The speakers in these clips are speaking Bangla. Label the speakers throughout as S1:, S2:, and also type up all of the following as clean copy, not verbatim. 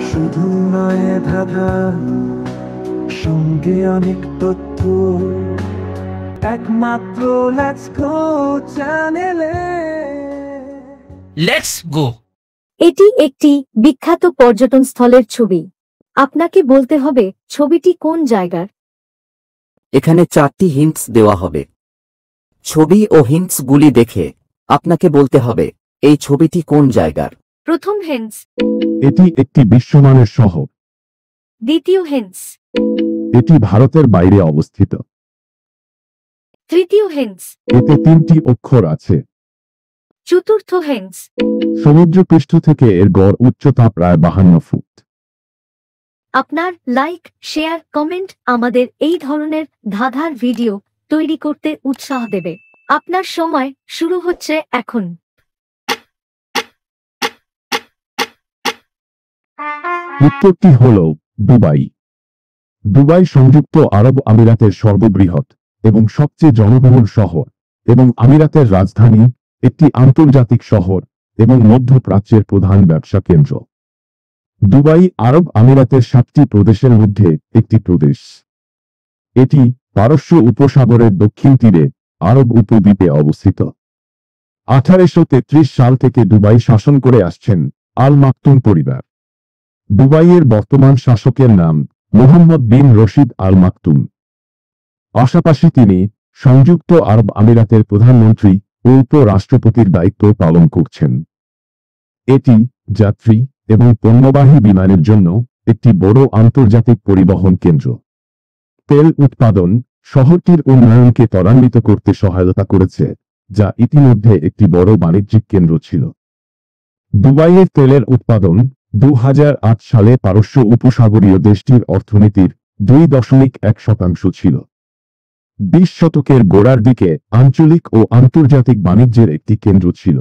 S1: শুধু নয় ধাঁধা, সঙ্গে অনেক তথ্য, একমাত্র লেটস গো চ্যানেলে।
S2: Let's go.
S3: এটি একটি বিখ্যাত পর্যটন স্থলের ছবি। আপনাকে বলতে হবে ছবিটি কোন জায়গার।
S4: এখানে 4টি হিন্টস দেওয়া হবে। ছবি ও হিন্টসগুলি দেখে আপনাকে বলতে হবে এই ছবিটি কোন জায়গার।
S3: প্রথম হিন্টস।
S5: এটি একটি বিশ্বমানের শহর।
S3: দ্বিতীয় হিন্টস।
S5: এটি ভারতের বাইরে অবস্থিত।
S3: তৃতীয় হিন্টস।
S5: এতে 3টি অক্ষর আছে।
S3: চতুর্থ হিন্টস।
S5: সমুদ্রপৃষ্ঠ থেকে এর গড় উচ্চতা প্রায় 52 ফুট।
S3: আপনার লাইক, শেয়ার, কমেন্ট আমাদের এই ধরনের ধাঁধার ভিডিও তৈরি করতে উৎসাহ দেবে। আপনার সময় শুরু হচ্ছে এখন।
S5: উত্তরটি হল দুবাই। দুবাই সংযুক্ত আরব আমিরাতের সর্ববৃহৎ এবং সবচেয়ে জনবহুল শহর এবং আমিরাতের রাজধানী, একটি আন্তর্জাতিক শহর এবং মধ্যপ্রাচ্যের প্রধান ব্যবসা কেন্দ্র। দুবাই আরব আমিরাতের 7টি প্রদেশের মধ্যে একটি প্রদেশ। এটি পারস্য উপসাগরের দক্ষিণ তীরে আরব উপদ্বীপে অবস্থিত। 1833 সাল থেকে দুবাই শাসন করে আসছেন আল মাকতুম পরিবার। দুবাইয়ের বর্তমান শাসকের নাম মোহাম্মদ বিন রশিদ আল মাকতুম। পাশাপাশি তিনি সংযুক্ত আরব আমিরাতের প্রধানমন্ত্রী ও উপরাষ্ট্রপতির দায়িত্ব পালন করছেন। এটি যাত্রী এবং পণ্যবাহী বিমানের জন্য একটি বড় আন্তর্জাতিক পরিবহন কেন্দ্র। তেল উৎপাদন শহরটির উন্নয়নকে ত্বরান্বিত করতে সহায়তা করেছে, যা ইতিমধ্যে একটি বড় বাণিজ্যিক কেন্দ্র ছিল। দুবাইয়ের তেলের উৎপাদন 2008 সালে পারস্য উপসাগরীয় দেশটির অর্থনীতির 2.1% ছিল। 20 শতকের গোড়ার দিকে আঞ্চলিক ও আন্তর্জাতিক বাণিজ্যের একটি কেন্দ্র ছিল।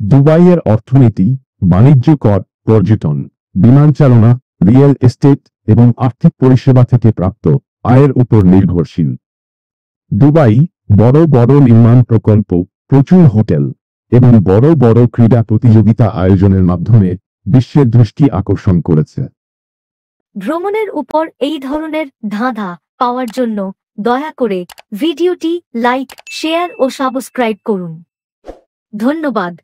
S5: দুবাইয়ের অর্থনীতি বাণিজ্য কর, পর্যটন, বিমান চালনা, রিয়েল এস্টেট এবং আর্থিক পরিষেবা থেকে প্রাপ্ত আয়ের উপর নির্ভরশীল। দুবাই বড় বড় নির্মাণ প্রকল্প, প্রচুর হোটেল এবং বড় বড় ক্রীড়া প্রতিযোগিতা আয়োজনের মাধ্যমে বিশ্বের দৃষ্টি আকর্ষণ করেছে।
S3: ভ্রমণের উপর এই ধরনের ধাঁধা পাওয়ার জন্য দয়া করে ভিডিওটি লাইক, শেয়ার ও সাবস্ক্রাইব করুন। ধন্যবাদ।